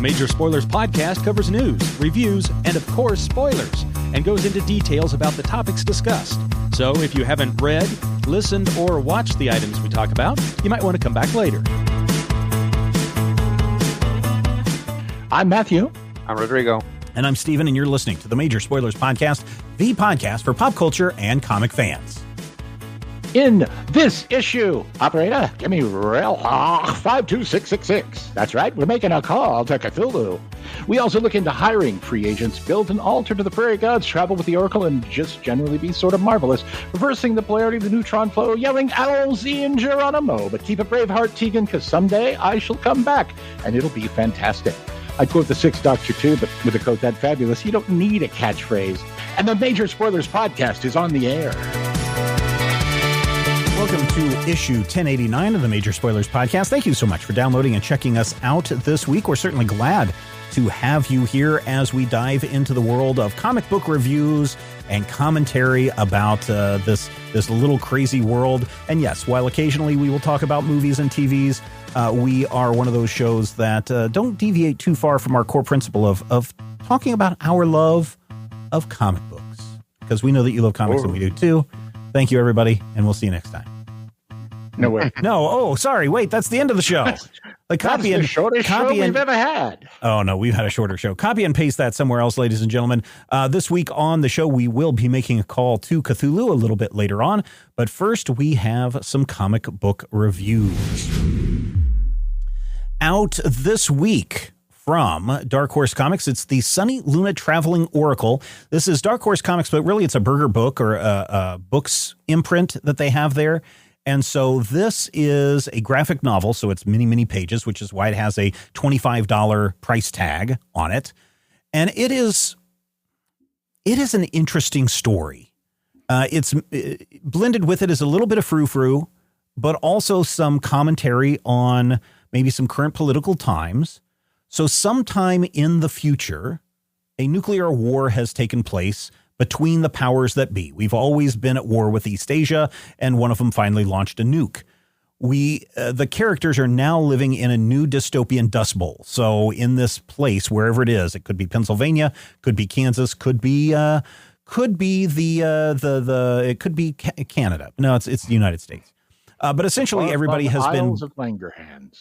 The Major Spoilers podcast covers news, reviews, and of course, spoilers, and goes into details about the topics discussed. So if you haven't read, listened, or watched the items we talk about, you might want to come back later. I'm Matthew. I'm Rodrigo. And I'm Steven, and you're listening to the Major Spoilers Podcast, the podcast for pop culture and comic fans. In this issue, operator, give me rail 52666. That's right, we're making a call to Cthulhu. We also look into hiring free agents, build an altar to the Prairie Gods, travel with the Oracle, and just generally be sort of marvelous, reversing the polarity of the neutron flow, yelling Alzi and Geronimo. But keep a brave heart, Tegan, because someday I shall come back, and it'll be fantastic. I'd quote the Sixth Doctor too, but with a quote that fabulous, you don't need a catchphrase. And the Major Spoilers Podcast is on the air. Welcome to issue 1089 of the Major Spoilers Podcast. Thank you so much for downloading and checking us out this week. We're certainly glad to have you here as we dive into the world of comic book reviews and commentary about this little crazy world. And yes, while occasionally we will talk about movies and TVs, we are one of those shows that don't deviate too far from our core principle of talking about our love of comic books. Because we know that you love comics and we do too. Thank you, everybody, and we'll see you next time. No way. No. Oh, sorry. Wait, that's the end of the show. That's the shortest show we've ever had. Oh, no, we've had a shorter show. Copy and paste that somewhere else, ladies and gentlemen. This week on the show, we will be making a call to Cthulhu a little bit later on. But first, we have some comic book reviews. Out this week from Dark Horse Comics, it's the Sunny Luna Traveling Oracle. This is Dark Horse Comics, but really it's a Berger book or a books imprint that they have there. And so this is a graphic novel, so it's many, many pages, which is why it has a $25 price tag on it. And it is an interesting story. It's blended with it is a little bit of frou-frou, but also some commentary on maybe some current political times. So sometime in the future, a nuclear war has taken place between the powers that be. We've always been at war with East Asia, and one of them finally launched a nuke. The characters are now living in a new dystopian dust bowl. So in this place, wherever it is, it could be Pennsylvania, could be Kansas, could be Canada. No, it's the United States. But essentially, everybody has been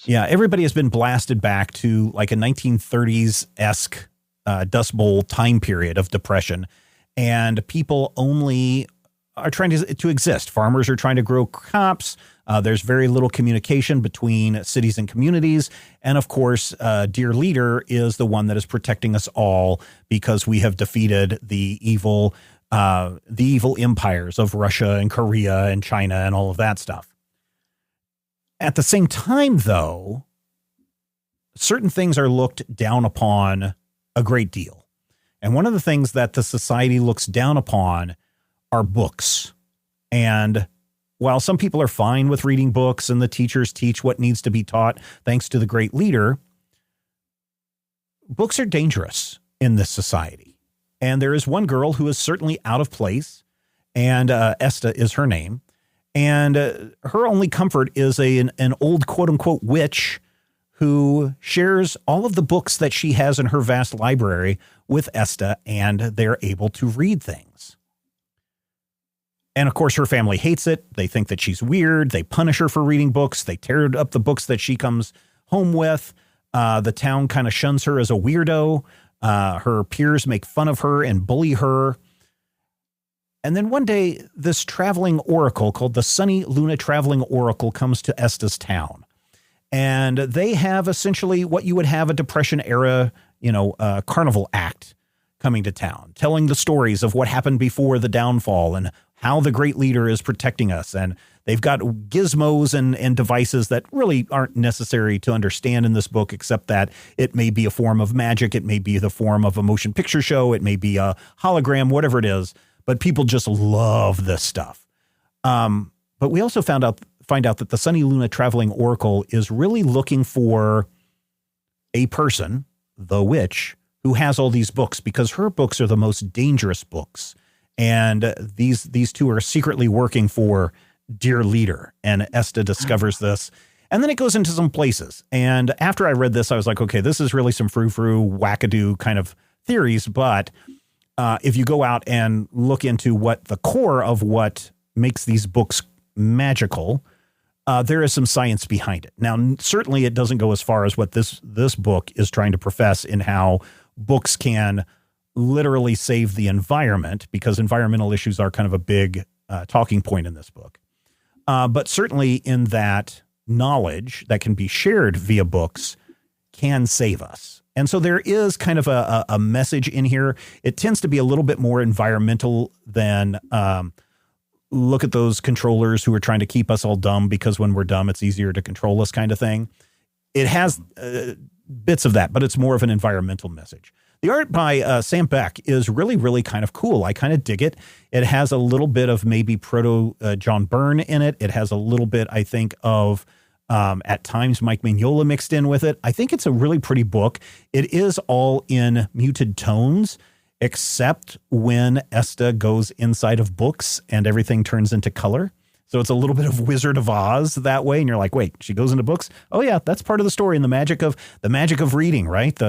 everybody has been blasted back to like a 1930s-esque Dust Bowl time period of depression, and people only are trying to exist. Farmers are trying to grow crops. There's very little communication between cities and communities, and of course, Dear Leader is the one that is protecting us all because we have defeated the evil empires of Russia and Korea and China and all of that stuff. At the same time, though, certain things are looked down upon a great deal. And one of the things that the society looks down upon are books. And while some people are fine with reading books and the teachers teach what needs to be taught, thanks to the great leader, books are dangerous in this society. And there is one girl who is certainly out of place, and Esta is her name. And her only comfort is an old quote-unquote witch who shares all of the books that she has in her vast library with Esta, and they're able to read things. And, of course, her family hates it. They think that she's weird. They punish her for reading books. They tear up the books that she comes home with. The town kind of shuns her as a weirdo. Her peers make fun of her and bully her. And then one day, this traveling oracle called the Sunny Luna Traveling Oracle comes to Esta's town. And they have essentially what you would have a Depression era, carnival act coming to town, telling the stories of what happened before the downfall and how the great leader is protecting us. And they've got gizmos and devices that really aren't necessary to understand in this book, except that it may be a form of magic. It may be the form of a motion picture show. It may be a hologram, whatever it is. But people just love this stuff. But we also find out that the Sunny Luna Traveling Oracle is really looking for a person, the witch, who has all these books, because her books are the most dangerous books. And these two are secretly working for Dear Leader. And Esta discovers this. And then it goes into some places. And after I read this, I was like, okay, this is really some frou-frou, wackadoo kind of theories. But if you go out and look into what the core of what makes these books magical, there is some science behind it. Now, certainly it doesn't go as far as what this book is trying to profess in how books can literally save the environment, because environmental issues are kind of a big talking point in this book. But certainly in that knowledge that can be shared via books can save us. And so there is kind of a message in here. It tends to be a little bit more environmental than look at those controllers who are trying to keep us all dumb because when we're dumb, it's easier to control us kind of thing. It has bits of that, but it's more of an environmental message. The art by Sam Beck is really, really kind of cool. I kind of dig it. It has a little bit of maybe proto John Byrne in it. It has a little bit, I think, of at times Mike Mignola mixed in with it. I think it's a really pretty book. It is all in muted tones, except when Esta goes inside of books and everything turns into color. So it's a little bit of Wizard of Oz that way. And you're like, wait, she goes into books? Oh yeah, that's part of the story and the magic of reading, right?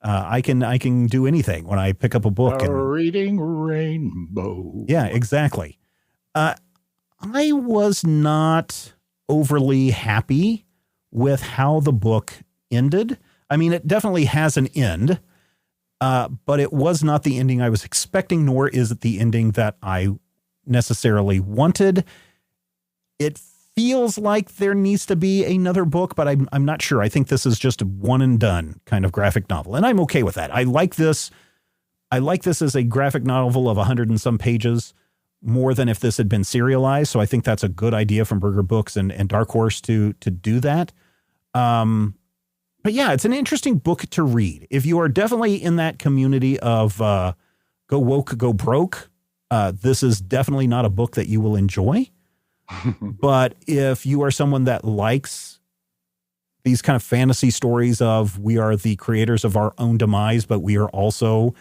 I can do anything when I pick up a book. Reading rainbow. Yeah, exactly. I was not overly happy with how the book ended. I mean, it definitely has an end, but it was not the ending I was expecting, nor is it the ending that I necessarily wanted. It feels like there needs to be another book, but I'm not sure. I think this is just a one and done kind of graphic novel, and I'm okay with that. I like this as a graphic novel of 100 and some pages more than if this had been serialized. So I think that's a good idea from Berger Books and Dark Horse to do that. But yeah, it's an interesting book to read. If you are definitely in that community of go woke, go broke, this is definitely not a book that you will enjoy. But if you are someone that likes these kind of fantasy stories of we are the creators of our own demise, but we are also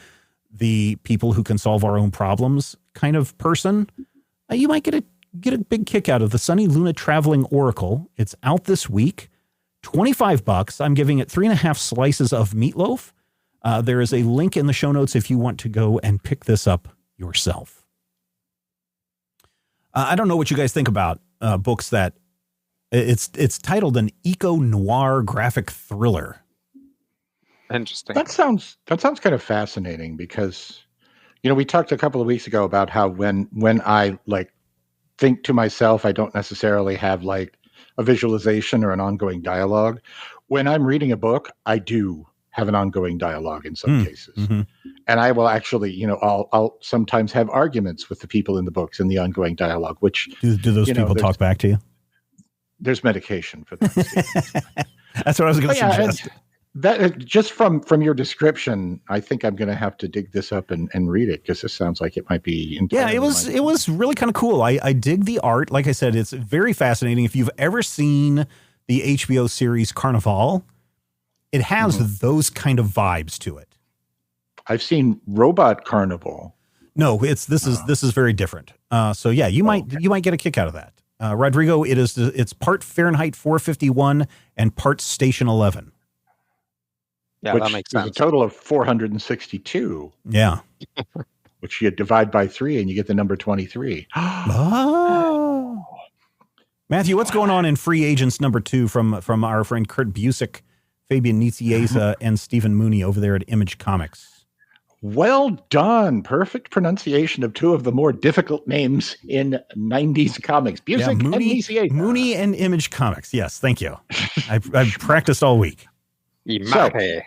the people who can solve our own problems kind of person, you might get a big kick out of the Sunny Luna Traveling Oracle. It's out this week, $25. I'm giving it 3.5 slices of meatloaf. There is a link in the show notes if you want to go and pick this up yourself. I don't know what you guys think about books that it's titled an eco-noir graphic thriller. Interesting. That sounds kind of fascinating because, we talked a couple of weeks ago about how when I think to myself, I don't necessarily have a visualization or an ongoing dialogue. When I'm reading a book, I do have an ongoing dialogue in some cases. Mm-hmm. And I will actually, I'll sometimes have arguments with the people in the books in the ongoing dialogue, which do those people talk back to you? There's medication for that. That's what I was going to suggest. That just from your description, I think I'm going to have to dig this up and read it because this sounds like it might be. Yeah, it was really kind of cool. I dig the art. Like I said, it's very fascinating. If you've ever seen the HBO series Carnival, it has those kind of vibes to it. I've seen Robot Carnival. No, this is very different. So yeah, you might get a kick out of that. Rodrigo, it's part Fahrenheit 451 and part Station 11. Yeah, that makes sense. A total of 462. Yeah. Which you divide by 3 and you get the number 23. Oh. Matthew, what's going on in Free Agents number 2 from our friend Kurt Busiek, Fabian Nicieza, and Stephen Mooney over there at Image Comics? Well done. Perfect pronunciation of 2 of the more difficult names in 90s comics. Busiek and Nicieza. Mooney and Image Comics. Yes, thank you. I've practiced all week. Imache.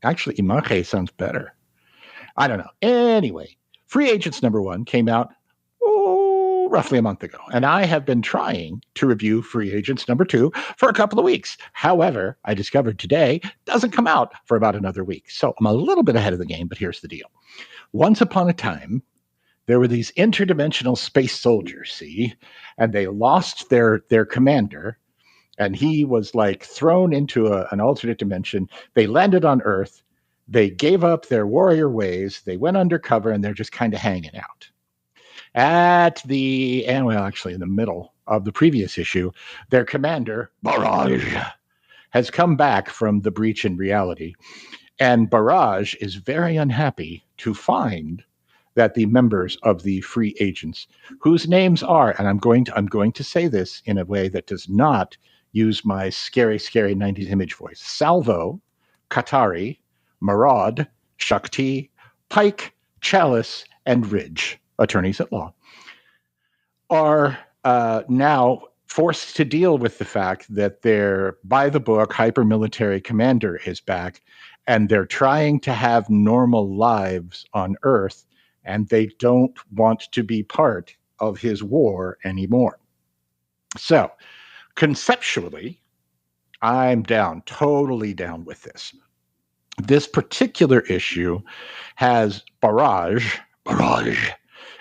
Actually, Imache sounds better. I don't know. Anyway, Free Agents number 1 came out roughly a month ago, and I have been trying to review Free Agents number 2 for a couple of weeks. However, I discovered today doesn't come out for about another week. So I'm a little bit ahead of the game, but here's the deal. Once upon a time, there were these interdimensional space soldiers, see, and they lost their commander. And he was thrown into an alternate dimension. They landed on Earth. They gave up their warrior ways. They went undercover, and they're just kind of hanging out. At the, and well, actually in the middle of the previous issue, their commander, Barrage, has come back from the breach in reality. And Barrage is very unhappy to find that the members of the free agents, whose names are, and I'm going to say this in a way that does not use my scary 90s image voice, Salvo, Qatari, Maraud, Shakti, Pike, Chalice, and Ridge, attorneys at law, are now forced to deal with the fact that their by-the-book hyper-military commander is back, and they're trying to have normal lives on Earth, and they don't want to be part of his war anymore. So, conceptually, I'm down, totally down with this. This particular issue has Barrage,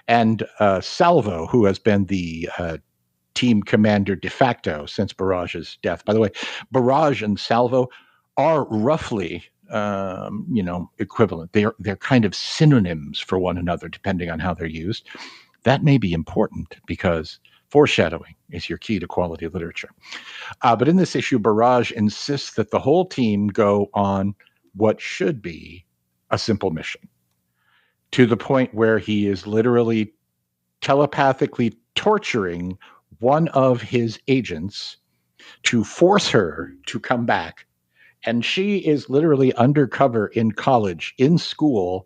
and Salvo, who has been the team commander de facto since Barrage's death. By the way, Barrage and Salvo are roughly equivalent. They're kind of synonyms for one another, depending on how they're used. That may be important because foreshadowing is your key to quality literature. But in this issue, Barrage insists that the whole team go on what should be a simple mission, to the point where he is literally telepathically torturing one of his agents to force her to come back. And she is literally undercover in college, in school.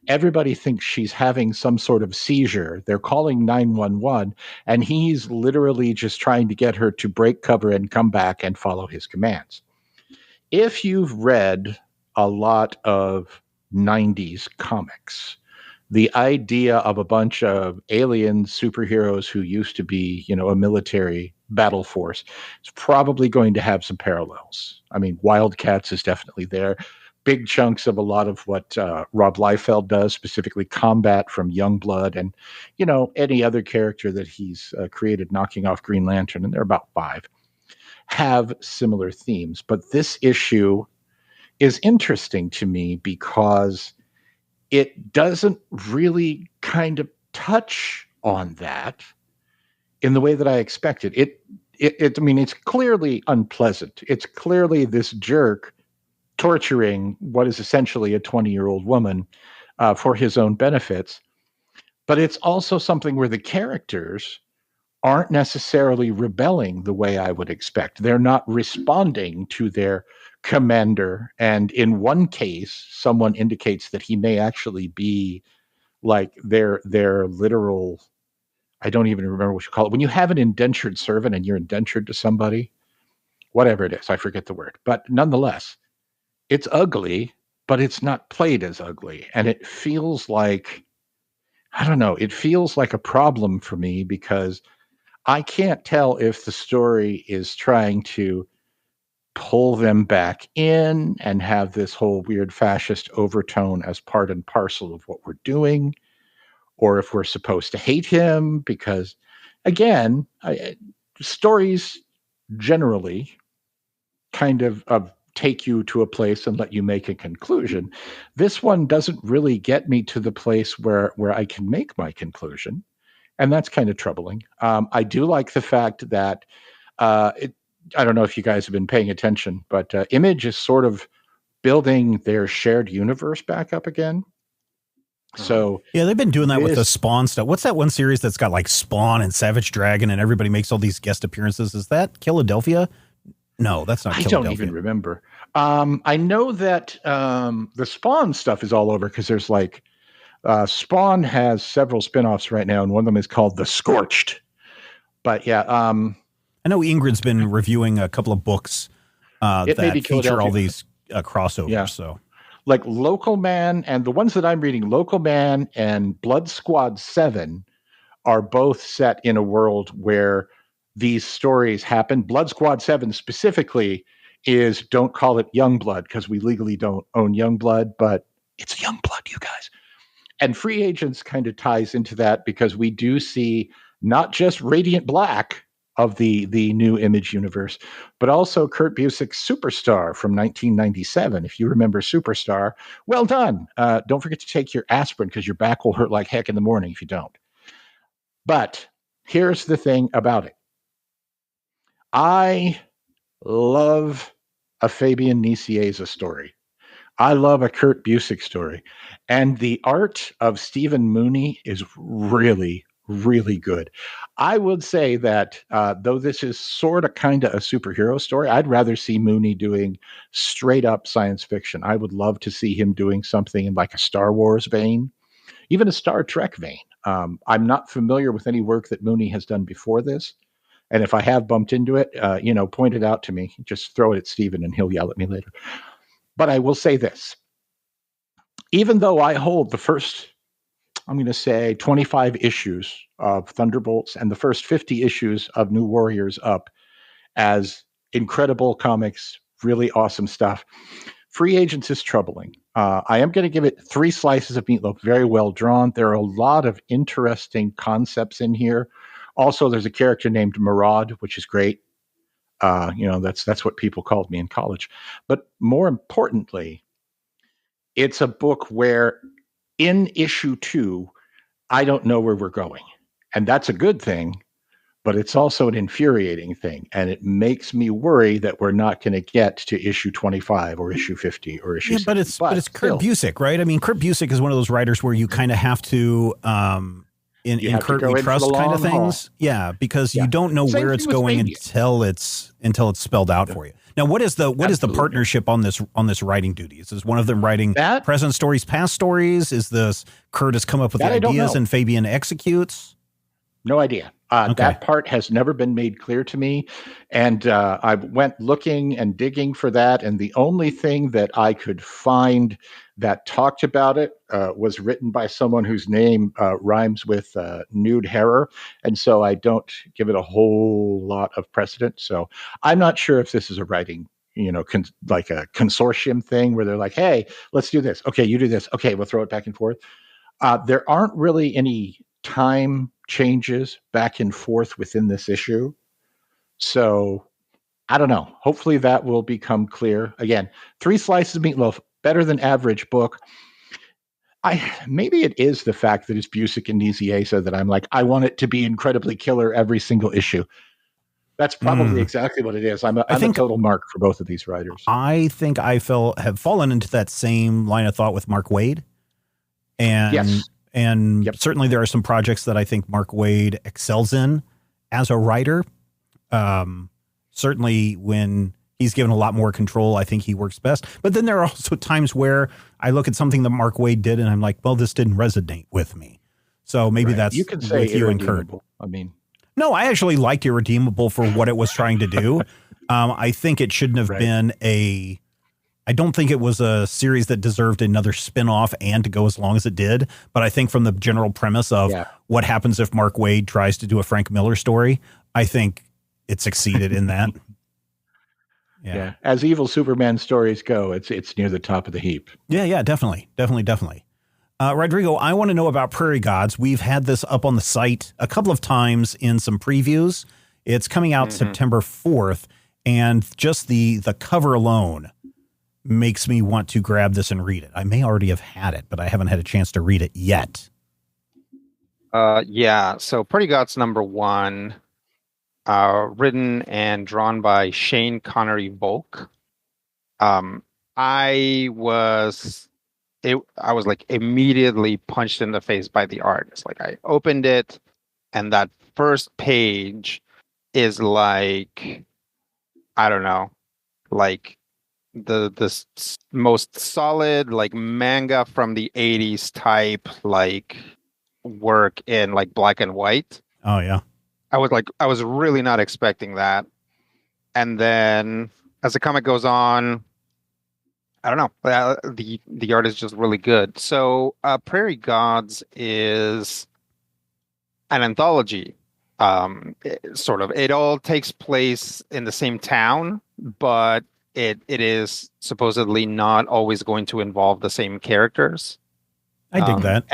Everybody thinks she's having some sort of seizure. They're calling 911, and he's literally just trying to get her to break cover and come back and follow his commands. If you've read a lot of 90s comics, the idea of a bunch of alien superheroes who used to be, a military battle force is probably going to have some parallels. I mean, Wildcats is definitely there. Big chunks of a lot of what Rob Liefeld does, specifically Combat from Youngblood, and, any other character that he's created knocking off Green Lantern, and there are about 5, have similar themes. But this issue is interesting to me because it doesn't really kind of touch on that in the way that I expected. It's clearly unpleasant. It's clearly this jerk torturing what is essentially a 20-year-old woman for his own benefits. But it's also something where the characters aren't necessarily rebelling the way I would expect. They're not responding to their commander. And in one case, someone indicates that he may actually be like their literal, I don't even remember what you call it. When you have an indentured servant and you're indentured to somebody, whatever it is, I forget the word. But nonetheless, it's ugly, but it's not played as ugly. And it feels like, I don't know, it feels like a problem for me because I can't tell if the story is trying to pull them back in and have this whole weird fascist overtone as part and parcel of what we're doing, or if we're supposed to hate him because, again, stories generally kind of take you to a place and let you make a conclusion. This one doesn't really get me to the place where I can make my conclusion, and that's kind of troubling. I do like the fact that I don't know if you guys have been paying attention, but Image is sort of building their shared universe back up again. So yeah, they've been doing that with the Spawn stuff. What's that one series that's got like Spawn and Savage Dragon and everybody makes all these guest appearances? Is that Philadelphia? No, that's not Philadelphia. I don't even remember. I know that the Spawn stuff is all over because there's like Spawn has several spinoffs right now, and one of them is called The Scorched. But yeah, I know Ingrid's been reviewing a couple of books that feature all these crossovers. Yeah. So, like Local Man, and the ones that I'm reading, Local Man and Blood Squad 7, are both set in a world where these stories happen. Blood Squad 7 specifically is, don't call it Youngblood because we legally don't own Youngblood, but it's Youngblood, you guys. And Free Agents kind of ties into that because we do see not just Radiant Black of the new Image universe, but also Kurt Busiek's Superstar from 1997. If you remember Superstar, well done. Don't forget to take your aspirin because your back will hurt like heck in the morning if you don't. But here's the thing about it. I love a Fabian Nicieza story. I love a Kurt Busiek story. And the art of Stephen Mooney is really, really good. I would say that though this is sort of kind of a superhero story, I'd rather see Mooney doing straight up science fiction. I would love to see him doing something in like a Star Wars vein, even a Star Trek vein. I'm not familiar with any work that Mooney has done before this. And if I have bumped into it, point it out to me. Just throw it at Stephen and he'll yell at me later. But I will say this. Even though I hold the first, I'm going to say 25 issues of Thunderbolts and the first 50 issues of New Warriors up as incredible comics, really awesome stuff, Free Agents is troubling. I am going to give it 3 slices of meatloaf, very well drawn. There are a lot of interesting concepts in here. Also, there's a character named Murad, which is great. That's what people called me in college. But more importantly, it's a book where in issue 2, I don't know where we're going. And that's a good thing, but it's also an infuriating thing. And it makes me worry that we're not going to get to issue 25 or issue 50 or issue 60. But it's Kurt Busiek, right? I mean, Kurt Busiek is one of those writers where you kind of have to in Kurt we trust kind of things. Haul. Yeah, because you don't know where it's going until it's spelled out for you. Now, what is the partnership on this writing duties? Is one of them writing present stories, past stories? Is this Kurt has come up with the ideas and Fabian executes? No idea. That part has never been made clear to me. And I went looking and digging for that. And the only thing that I could find that talked about it was written by someone whose name rhymes with Nude Herrer. And so I don't give it a whole lot of precedent. So I'm not sure if this is a writing, like a consortium thing where they're like, hey, let's do this. Okay, you do this. Okay, we'll throw it back and forth. There aren't really any time changes back and forth within this issue. So I don't know. Hopefully that will become clear. Again, 3 slices of meatloaf, better than average book. Maybe it is the fact that it's Busiek and Nicieza that I'm like, I want it to be incredibly killer every single issue. That's probably exactly what it is. I'm a total mark for both of these writers. I think I have fallen into that same line of thought with Mark Waid. And yes. And certainly there are some projects that I think Mark Waid excels in as a writer. Certainly when he's given a lot more control, I think he works best. But then there are also times where I look at something that Mark Waid did and I'm like, well, this didn't resonate with me. So maybe that's you can say with you and Kurt. I mean, no, I actually liked Irredeemable for what it was trying to do. I think it shouldn't have been I don't think it was a series that deserved another spinoff and to go as long as it did. But I think from the general premise of what happens if Mark Waid tries to do a Frank Miller story, I think it succeeded in that. Yeah. As evil Superman stories go, it's near the top of the heap. Yeah, definitely. Rodrigo, I want to know about Prairie Gods. We've had this up on the site a couple of times in some previews. It's coming out September 4th, and just the cover alone makes me want to grab this and read it. I may already have had it, but I haven't had a chance to read it yet. So Prairie Gods #1, written and drawn by Shane Connery Volk. I was like immediately punched in the face by the art. It's like I opened it and that first page is like, I don't know, like the most solid like manga from the 80s type like work in like black and white. Oh yeah. I was really not expecting that. And then as the comic goes on, I don't know, the art is just really good. So Prairie Gods is an anthology. It all takes place in the same town, but it is supposedly not always going to involve the same characters. I dig that.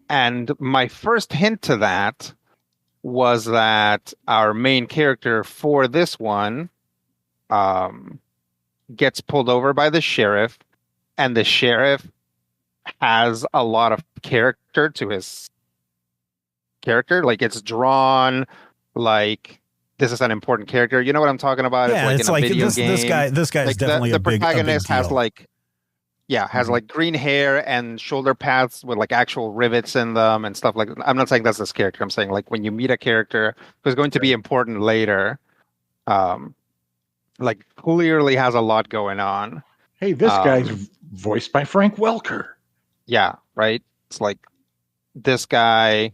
And my first hint to that was that our main character for this one gets pulled over by the sheriff, and the sheriff has a lot of character to his character. Like it's drawn like this is an important character. You know what I'm talking about? Yeah, it's like in a video game. This guy is like definitely the a big protagonist has deal. like like green hair and shoulder pads with like actual rivets in them and stuff like that. I'm not saying that's this character. I'm saying like when you meet a character who's going to be important later, like clearly has a lot going on. Hey, this guy's voiced by Frank Welker. Yeah, right. It's like this guy.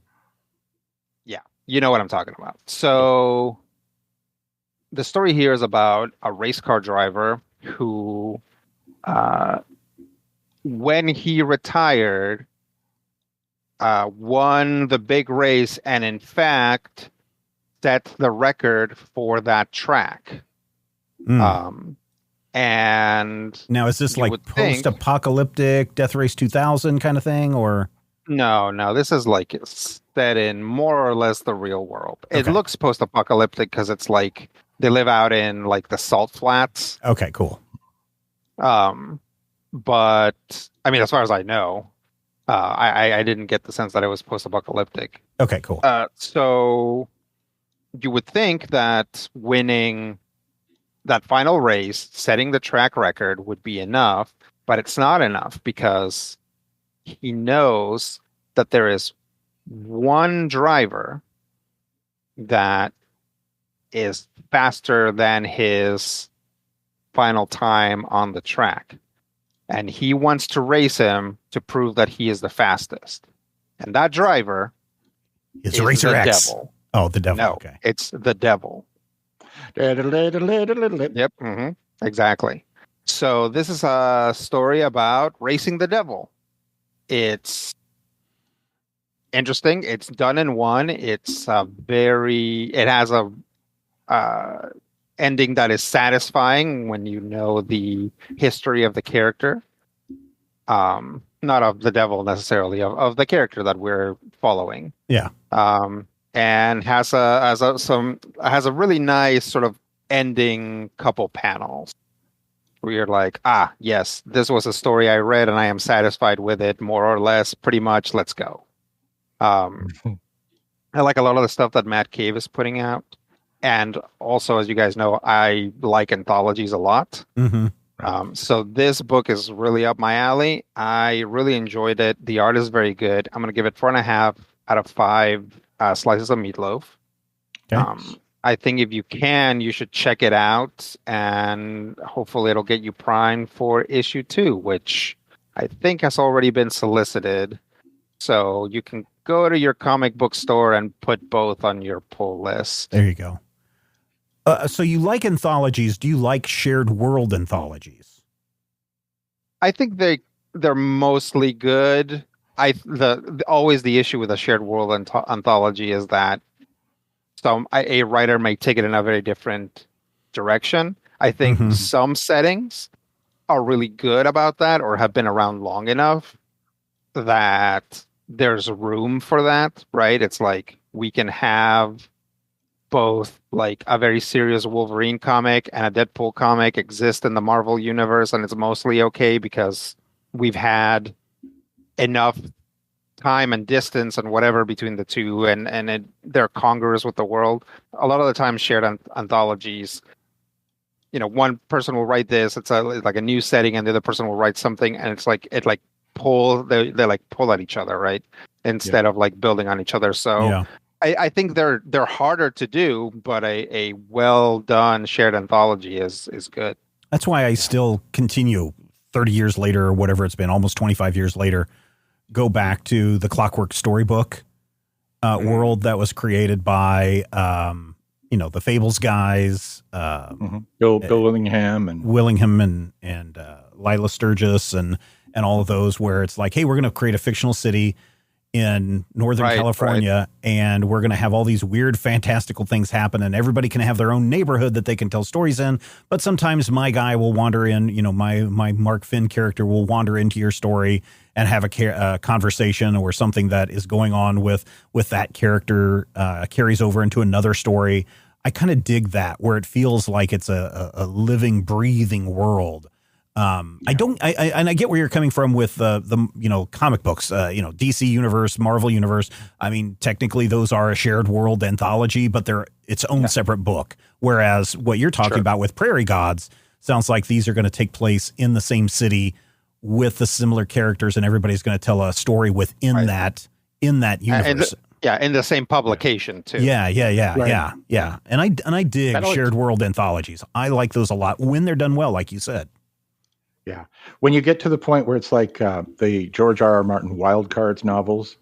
Yeah, you know what I'm talking about. So the story here is about a race car driver who, when he retired, won the big race and in fact set the record for that track. And now, is this like post-apocalyptic Death Race 2000 kind of thing, or? No, this is like set in more or less the real world. Okay. It looks post-apocalyptic because it's like they live out in like the salt flats. Okay, cool. But I mean, as far as I know, I didn't get the sense that it was post-apocalyptic. Okay, cool. So you would think that winning that final race, setting the track record would be enough, but it's not enough because he knows that there is one driver that is faster than his final time on the track. And he wants to race him to prove that he is the fastest. And that driver is Racer X. Devil. Oh, the devil. No, okay. It's the devil. Yep. Mm-hmm, exactly. So this is a story about racing the devil. It's interesting. It's done in one. It's it has a ending that is satisfying when you know the history of the character. Not of the devil necessarily, of the character that we're following. Yeah. And has a really nice sort of ending couple panels where you're like, yes, this was a story I read and I am satisfied with it, more or less, pretty much. Let's go. I like a lot of the stuff that Matt Cave is putting out. And also, as you guys know, I like anthologies a lot. Mm-hmm. So this book is really up my alley. I really enjoyed it. The art is very good. I'm going to give it 4.5 out of 5 slices of meatloaf. Okay. I think if you can, you should check it out, and hopefully it'll get you primed for issue 2, which I think has already been solicited. So you can go to your comic book store and put both on your pull list. There you go. So you like anthologies. Do you like shared world anthologies? I think they're mostly good. Always the issue with a shared world anthology is that a writer may take it in a very different direction. I think some settings are really good about that or have been around long enough that there's room for that, right? It's like we can have both like a very serious Wolverine comic and a Deadpool comic exist in the Marvel universe, and it's mostly okay because we've had enough time and distance and whatever between the two, and they're congruous with the world. A lot of the time, shared anthologies, one person will write this, it's like a new setting, and the other person will write something, and it's like they pull at each other, right? Instead of like building on each other. So I think they're harder to do, but a well done shared anthology is good. That's why I still continue 30 years later or whatever it's been, almost 25 years later, go back to the Clockwork Storybook world that was created by, the Fables guys, Bill Willingham and Lila Sturgis and all of those, where it's like, hey, we're going to create a fictional city in Northern California, and we're going to have all these weird, fantastical things happen, and everybody can have their own neighborhood that they can tell stories in. But sometimes my guy will wander in, my Mark Finn character will wander into your story and have a conversation or something that is going on with that character carries over into another story. I kind of dig that, where it feels like it's a living, breathing world I get where you're coming from with the comic books, DC universe, Marvel universe. I mean, technically those are a shared world anthology, but they're its own separate book. Whereas what you're talking about with Prairie Gods sounds like these are going to take place in the same city with the similar characters, and everybody's going to tell a story within that universe. In the same publication too. Yeah. And I dig shared world anthologies. I like those a lot when they're done well, like you said. Yeah. When you get to the point where it's like the George R.R. Martin Wild Cards novels,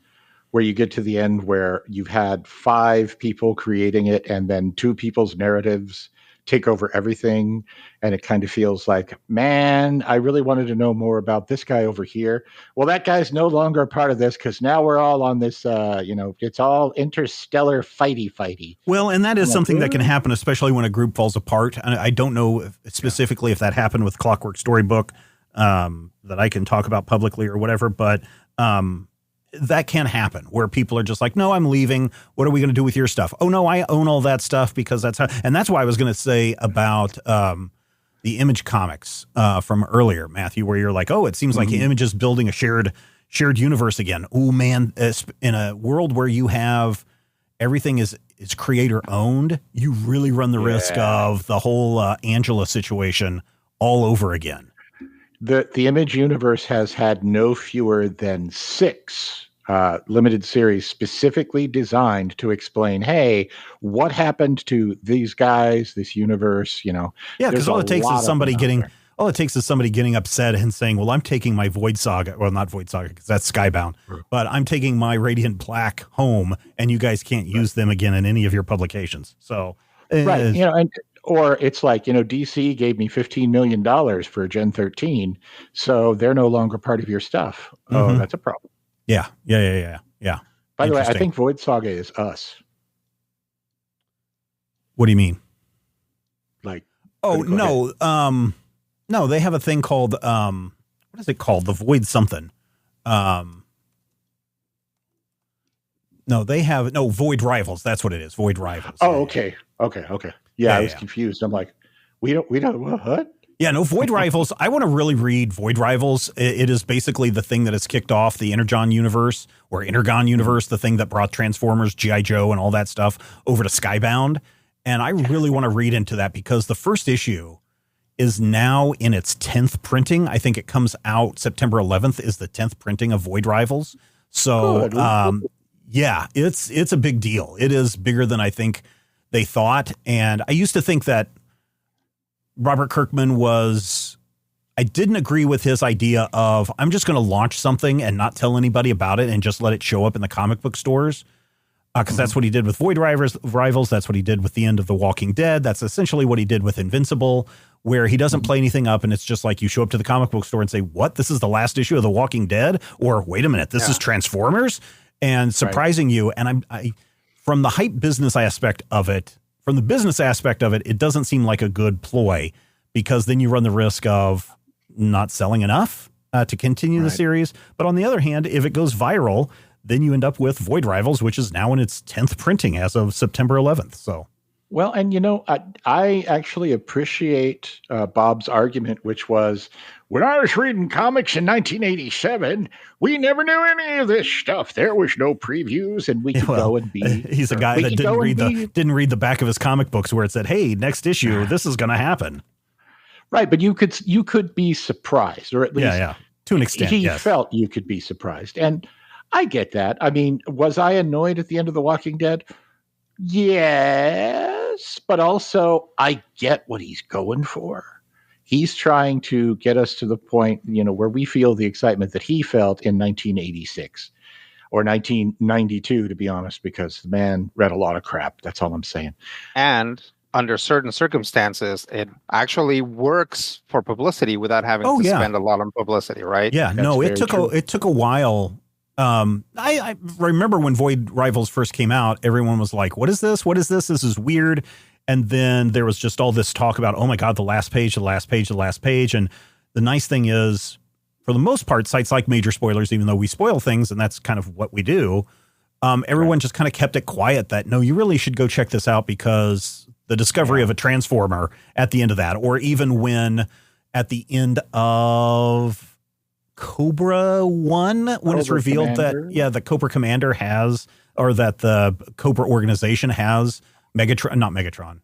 where you get to the end where you've had 5 people creating it and then 2 people's narratives take over everything. And it kind of feels like, man, I really wanted to know more about this guy over here. Well, that guy's no longer a part of this because now we're all on this, it's all interstellar fighty. Well, and that is something that can happen, especially when a group falls apart. I don't know specifically if that happened with Clockwork Storybook that I can talk about publicly or whatever, but that can happen where people are just like, no, I'm leaving. What are we going to do with your stuff? Oh, no, I own all that stuff because that's how. And that's why I was going to say about the Image comics from earlier, Matthew, where you're like, oh, it seems like Image is building a shared universe again. Oh, man, in a world where you have everything is creator owned, you really run the risk of the whole Angela situation all over again. The Image universe has had no fewer than 6 limited series specifically designed to explain, hey, what happened to these guys, this universe, Yeah, because all it takes is somebody getting upset and saying, well, I'm taking my Void Saga, well, not Void Saga because that's Skybound, but I'm taking my Radiant Black home and you guys can't use them again in any of your publications. So, or it's like, DC gave me $15 million for Gen 13, so they're no longer part of your stuff. Oh, that's a problem. Yeah. By the way, I think Void Saga is us. What do you mean? Like, no, no, they have a thing called, what is it called? The Void something. Void Rivals. That's what it is. Void Rivals. Oh, okay. Yeah, I was confused. I'm like, we don't, what? Yeah, no, Void Rivals. I want to really read Void Rivals. It is basically the thing that has kicked off the Energon universe or Energon universe, the thing that brought Transformers, G.I. Joe, and all that stuff over to Skybound. And I really want to read into that because the first issue is now in its 10th printing. I think it comes out September 11th is the 10th printing of Void Rivals. So, yeah, it's a big deal. It is bigger than I think they thought. And I used to think that Robert Kirkman I didn't agree with his idea of, I'm just going to launch something and not tell anybody about it and just let it show up in the comic book stores. Because that's what he did with Void Rivals. That's what he did with the end of The Walking Dead. That's essentially what he did with Invincible, where he doesn't play anything up. And it's just like you show up to the comic book store and say, what? This is the last issue of The Walking Dead? Or wait a minute, this is Transformers? And surprising you. And I from the hype business aspect of it, it doesn't seem like a good ploy because then you run the risk of not selling enough to continue the series. But on the other hand, if it goes viral, then you end up with Void Rivals, which is now in its 10th printing as of September 11th. So, well, and I actually appreciate Bob's argument, which was, when I was reading comics in 1987, we never knew any of this stuff. There was no previews, and we could go and be. He's a guy that didn't read the back of his comic books where it said, "Hey, next issue, this is going to happen." Right, but you could be surprised, or at least to an extent, he felt you could be surprised, and I get that. I mean, was I annoyed at the end of The Walking Dead? Yes, but also I get what he's going for. He's trying to get us to the point, where we feel the excitement that he felt in 1986 or 1992, to be honest, because the man read a lot of crap. That's all I'm saying. And under certain circumstances, it actually works for publicity without having to spend a lot on publicity, right? Yeah, it took a while. I remember when Void Rivals first came out, everyone was like, what is this? What is this? This is weird. And then there was just all this talk about, oh my God, the last page. And the nice thing is, for the most part, sites like Major Spoilers, even though we spoil things, and that's kind of what we do, everyone just kind of kept it quiet that, no, you really should go check this out because the discovery of a Transformer at the end of that, or even when at the end of Cobra 1 when it's revealed that the Cobra Commander has, or that the Cobra organization has Megatron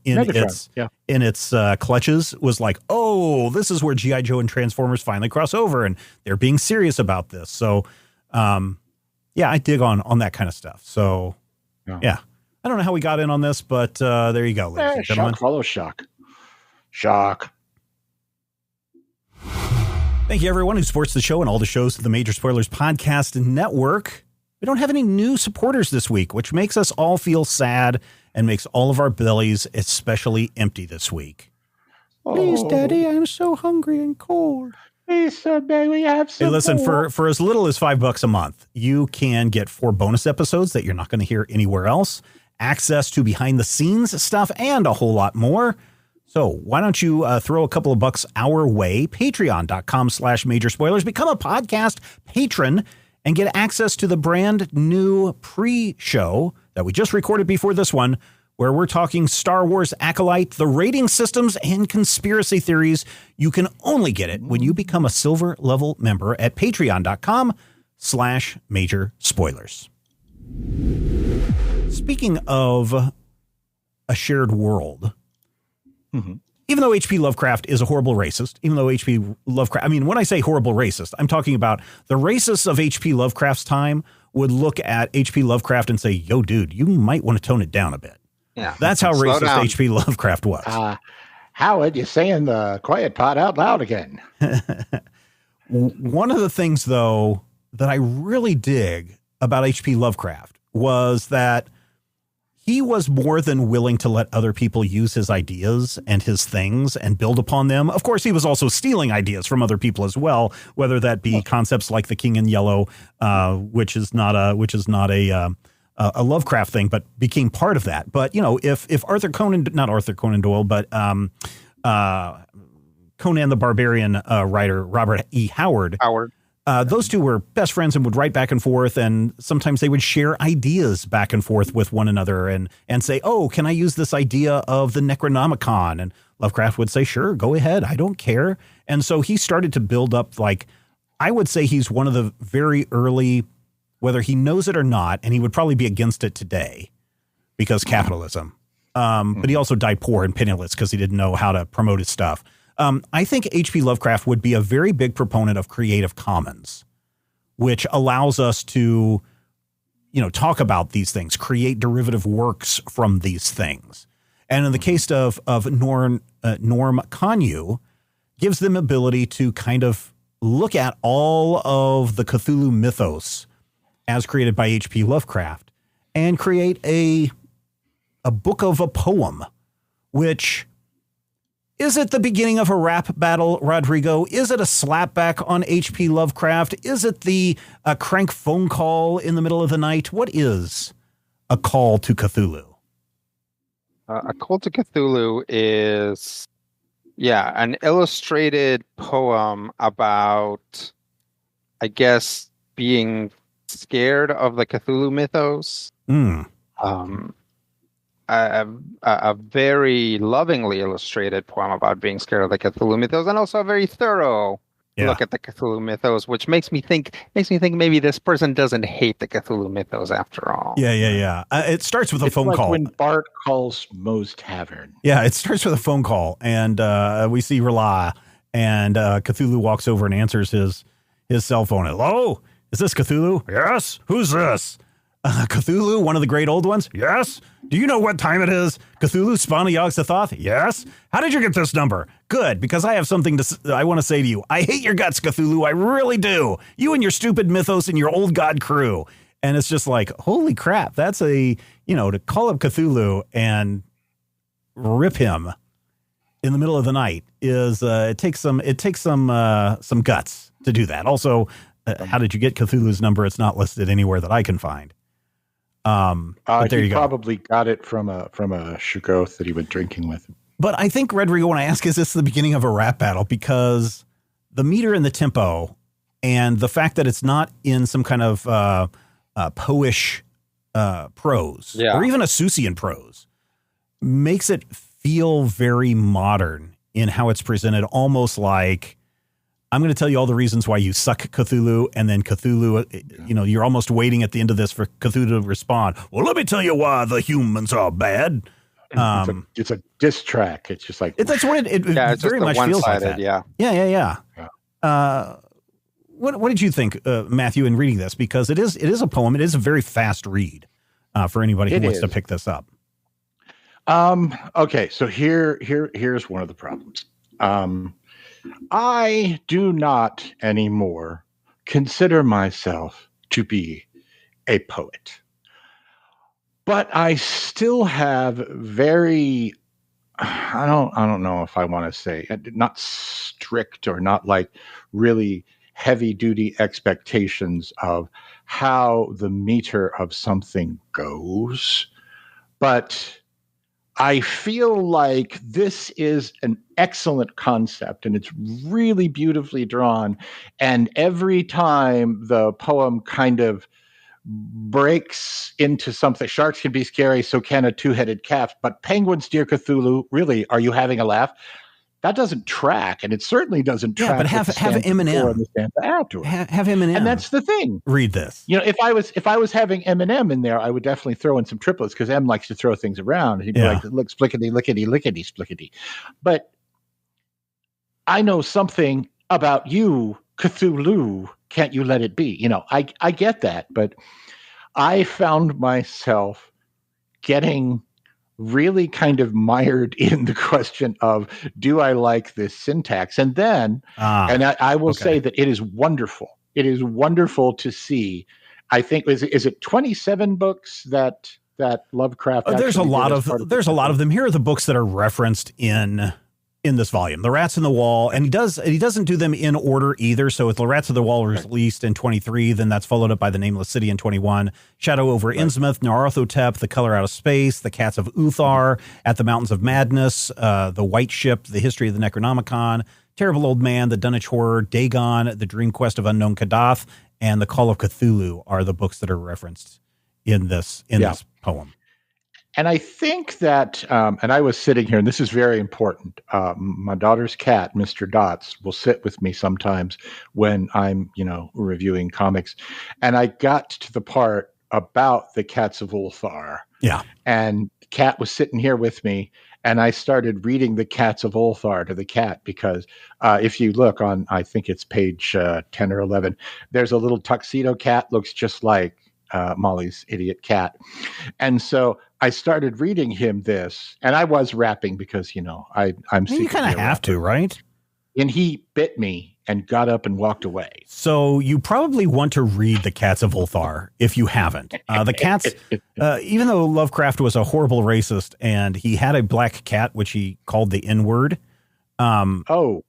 in its clutches, was like, oh, this is where G.I. Joe and Transformers finally cross over, and they're being serious about this. So, I dig on that kind of stuff. So, yeah. I don't know how we got in on this, but there you go, ladies and gentlemen. Shock follows shock. Shock. Thank you, everyone who supports the show and all the shows of the Major Spoilers Podcast Network. We don't have any new supporters this week, which makes us all feel sad and makes all of our bellies especially empty this week. Please, Daddy, I'm so hungry and cold. Please, may we have some. Hey, listen, for as little as $5 a month, you can get 4 bonus episodes that you're not going to hear anywhere else, access to behind the scenes stuff, and a whole lot more. So why don't you throw a couple of bucks our way? Patreon.com/Major Spoilers. Become a podcast patron and get access to the brand new pre-show that we just recorded before this one, where we're talking Star Wars Acolyte, the rating systems, and conspiracy theories. You can only get it when you become a silver level member at patreon.com/Major Spoilers. Speaking of a shared world, even though H.P. Lovecraft is a horrible racist, even though H.P. Lovecraft, I mean, when I say horrible racist, I'm talking about the racists of H.P. Lovecraft's time would look at H.P. Lovecraft and say, yo, dude, you might want to tone it down a bit. Yeah, that's how racist H.P. Lovecraft was. Howard, you're saying the quiet part out loud again. One of the things, though, that I really dig about H.P. Lovecraft was that he was more than willing to let other people use his ideas and his things and build upon them. Of course, he was also stealing ideas from other people as well, whether that be concepts like the King in Yellow, which is not a Lovecraft thing, but became part of that. But, you know, if not Arthur Conan Doyle, but Conan the Barbarian writer, Robert E. Howard, those two were best friends and would write back and forth, and sometimes they would share ideas back and forth with one another and say, oh, can I use this idea of the Necronomicon? And Lovecraft would say, sure, go ahead. I don't care. And so he started to build up, like, I would say he's one of the very early, whether he knows it or not, and he would probably be against it today because capitalism. But he also died poor and penniless because he didn't know how to promote his stuff. I think H.P. Lovecraft would be a very big proponent of Creative Commons, which allows us to, you know, talk about these things, create derivative works from these things. And in the case of Norm Conyu, gives them ability to kind of look at all of the Cthulhu mythos as created by H.P. Lovecraft and create a book of a poem, which... Is it the beginning of a rap battle, Rodrigo? Is it a slapback on H.P. Lovecraft? Is it the crank phone call in the middle of the night? What is a Call to Cthulhu? A Call to Cthulhu is, an illustrated poem about, I guess, being scared of the Cthulhu mythos. A very lovingly illustrated poem about being scared of the Cthulhu mythos, and also a very thorough look at the Cthulhu mythos, which makes me think maybe this person doesn't hate the Cthulhu mythos after all. Yeah. It starts with a phone call. When Bart calls Moe's Tavern. Yeah, it starts with a phone call, and we see R'la, and Cthulhu walks over and answers his cell phone. Hello? Is this Cthulhu? Yes. Who's this? Cthulhu, one of the great old ones? Yes. Do you know what time it is? Cthulhu, Spawn of Yog-Sothoth? Yes. How did you get this number? Good, because I have something I want to say to you. I hate your guts, Cthulhu. I really do. You and your stupid mythos and your old god crew. And it's just like, holy crap. That's to call up Cthulhu and rip him in the middle of the night is, it takes some guts to do that. Also, how did you get Cthulhu's number? It's not listed anywhere that I can find. But there you go. Probably got it from a Shoggoth that he went drinking with. But I think, Rodrigo, when I ask, is this the beginning of a rap battle? Because the meter and the tempo and the fact that it's not in some kind of poish prose or even a Seussian prose makes it feel very modern in how it's presented, almost like, I'm going to tell you all the reasons why you suck, Cthulhu, and then Cthulhu, you're almost waiting at the end of this for Cthulhu to respond. Well, let me tell you why the humans are bad. It's a diss track. It's just like that's what it very much feels like that. Yeah. What did you think, Matthew, in reading this? Because it is a poem. It is a very fast read for anybody who wants to pick this up. Okay, so here's one of the problems. I do not anymore consider myself to be a poet, but I still have very, I don't know if I want to say, not strict or not like really heavy duty expectations of how the meter of something goes, but I feel like this is an excellent concept and it's really beautifully drawn. And every time the poem kind of breaks into something, sharks can be scary, so can a two-headed calf, but penguins, dear Cthulhu, really, are you having a laugh? That doesn't track, and it certainly doesn't track. Yeah, but have Eminem. Have Eminem. And that's the thing. Read this. If I was having Eminem in there, I would definitely throw in some triplets because M likes to throw things around. He'd be like, look, splickety, lickety, lickety, splickety. But I know something about you, Cthulhu. Can't you let it be? I get that, but I found myself getting really kind of mired in the question of, do I like this syntax? And then, and I will say that it is wonderful. It is wonderful to see. I think, is it 27 books that Lovecraft? There's a lot of them. Here are the books that are referenced in this volume. The Rats in the Wall, and he doesn't do them in order either. So if The Rats of the Wall was released in 23, then that's followed up by The Nameless City in 21, Shadow over Innsmouth, Nyarlathotep, The Color Out of Space, The Cats of Uthar, At the Mountains of Madness, The White Ship, The History of the Necronomicon, Terrible Old Man, The Dunwich Horror, Dagon, The Dream Quest of Unknown Kadath, and The Call of Cthulhu are the books that are referenced in this poem. And I think that, and I was sitting here, and this is very important. My daughter's cat, Mr. Dots, will sit with me sometimes when I'm, reviewing comics. And I got to the part about the Cats of Ulthar. Yeah. And Cat was sitting here with me, and I started reading the Cats of Ulthar to the cat because if you look on, I think it's page 10 or 11, there's a little tuxedo cat, looks just like Molly's idiot cat. And so I started reading him this, and I was rapping because, I'm you kind of have to, right? And he bit me and got up and walked away. So you probably want to read The Cats of Ulthar if you haven't. The cats, even though Lovecraft was a horrible racist and he had a black cat, which he called the N-word,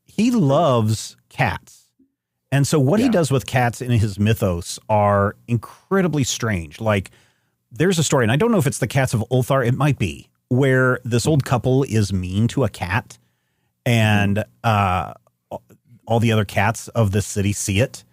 he loves cats. And so what he does with cats in his mythos are incredibly strange. Like, there's a story, and I don't know if it's the Cats of Ulthar, it might be, where this old couple is mean to a cat, and all the other cats of the city see it.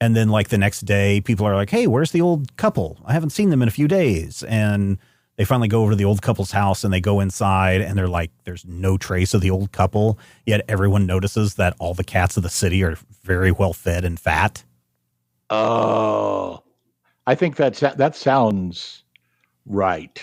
And then, like, the next day, people are like, hey, where's the old couple? I haven't seen them in a few days. And they finally go over to the old couple's house, and they go inside, and they're like, there's no trace of the old couple. Yet everyone notices that all the cats of the city are very well fed and fat. Oh, I think that sounds right.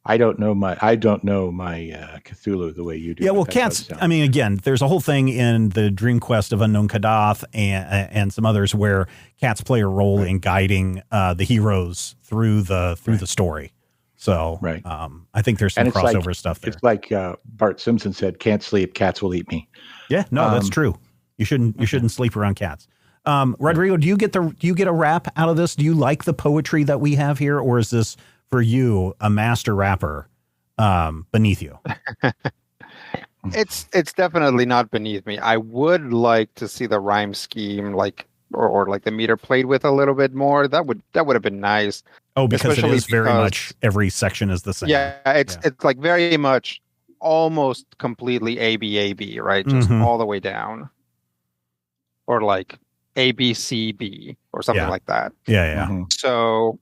I don't know my Cthulhu the way you do. Yeah, well, cats, I mean, again, there's a whole thing in the Dream Quest of Unknown Kadath and some others where cats play a role in guiding the heroes through the story. So I think there's some crossover stuff there. It's like Bart Simpson said, can't sleep, cats will eat me. Yeah, no, that's true. You shouldn't sleep around cats. Rodrigo, do you get a rap out of this? Do you like the poetry that we have here, or is this for you a master rapper beneath you? It's definitely not beneath me. I would like to see the rhyme scheme or like the meter played with a little bit more. That would have been nice. Oh, because it is very much every section is the same. Yeah, it's like very much almost completely ABAB, right? Just all the way down. Or like ABCB or something like that. Yeah. So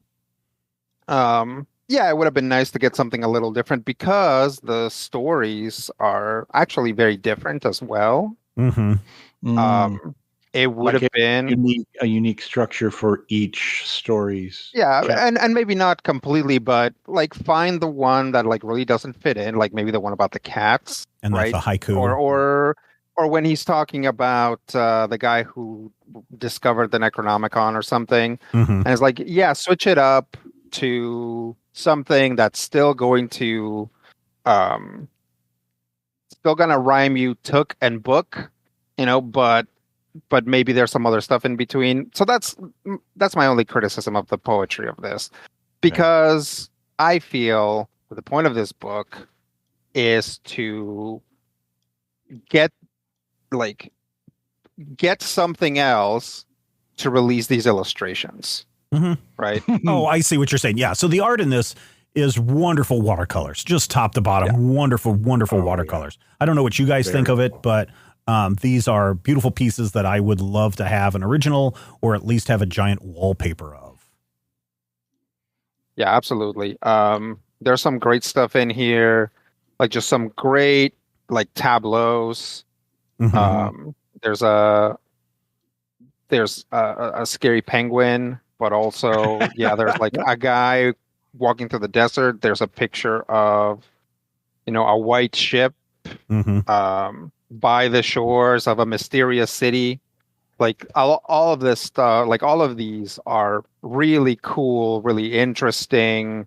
Yeah, it would have been nice to get something a little different because the stories are actually very different as well. Mm-hmm. Um, it would Like have been a unique structure for each story's yeah, chapter. and maybe not completely, but like find the one that like really doesn't fit in, like maybe the one about the cats, And that's right? a haiku. Or when he's talking about the guy who discovered the Necronomicon or something, Mm-hmm. and it's like, yeah, switch it up to something that's um still gonna rhyme you took and book, but maybe there's some other stuff in between. So that's my only criticism of the poetry of this, because I feel the point of this book is to get get something else to release these illustrations. Mm-hmm. Right. Oh, I see what you're saying. Yeah. So the art in this is wonderful watercolors, just top to bottom. Wonderful, wonderful watercolors. Yeah. I don't know what you guys think of it, but these are beautiful pieces that I would love to have an original or at least have a giant wallpaper of. Yeah, absolutely. There's some great stuff in here, like just some great like tableaus. Mm-hmm. There's a scary penguin, but also there's like a guy walking through the desert. There's a picture of a white ship by the shores of a mysterious city. Like all of this stuff, like all of these are really cool, really interesting.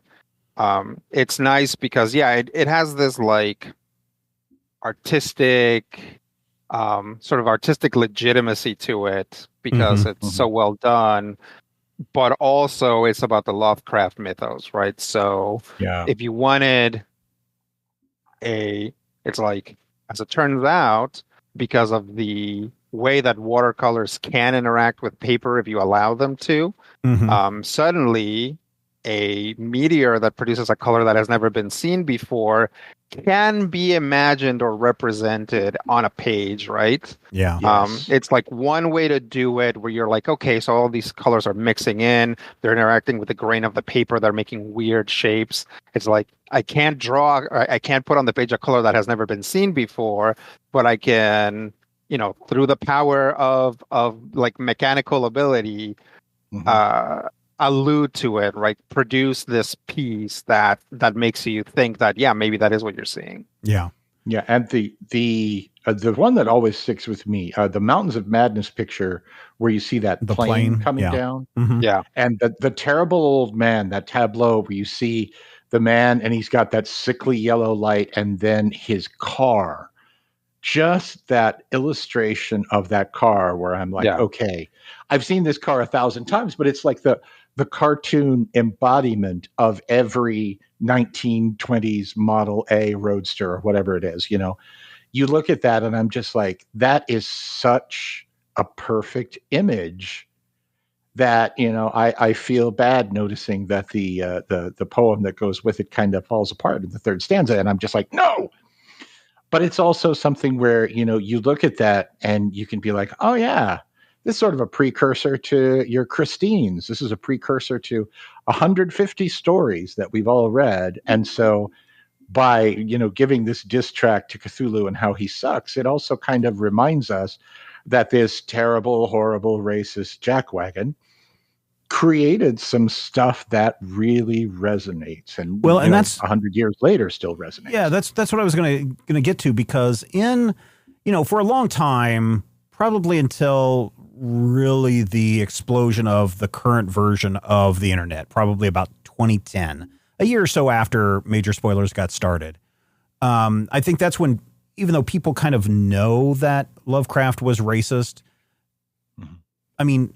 It's nice because it has this like artistic sort of artistic legitimacy to it because it's so well done, but also it's about the Lovecraft mythos, right? So if you wanted it's like, as it turns out, because of the way that watercolors can interact with paper if you allow them to, suddenly a meteor that produces a color that has never been seen before can be imagined or represented on a page, right? Yeah. Yes. It's like one way to do it where you're like, okay, so all these colors are mixing in, they're interacting with the grain of the paper, they're making weird shapes. It's like, I can't put on the page a color that has never been seen before, but I can, through the power of like mechanical ability, allude to it, right? Produce this piece that makes you think that maybe that is what you're seeing. Yeah. And the one that always sticks with me, the Mountains of Madness picture where you see that plane coming down, and the terrible old man, that tableau where you see the man and he's got that sickly yellow light, and then his car. Just that illustration of that car where I'm like, okay, I've seen this car 1,000 times, but it's like the cartoon embodiment of every 1920s Model A Roadster or whatever it is. You look at that and I'm just like, that is such a perfect image that, I feel bad noticing that the poem that goes with it kind of falls apart in the third stanza. And I'm just like, no. But it's also something where, you look at that and you can be like, oh, yeah, this is sort of a precursor to your Christines. This is a precursor to 150 stories that we've all read. And so by, giving this diss track to Cthulhu and how he sucks, it also kind of reminds us that this terrible, horrible, racist jackwagon created some stuff that really resonates, and and that's 100 years later still resonates. Yeah, that's what I was going to get to, because for a long time, probably until really the explosion of the current version of the internet, probably about 2010, a year or so after Major Spoilers got started. I think that's when, even though people kind of know that Lovecraft was racist, I mean,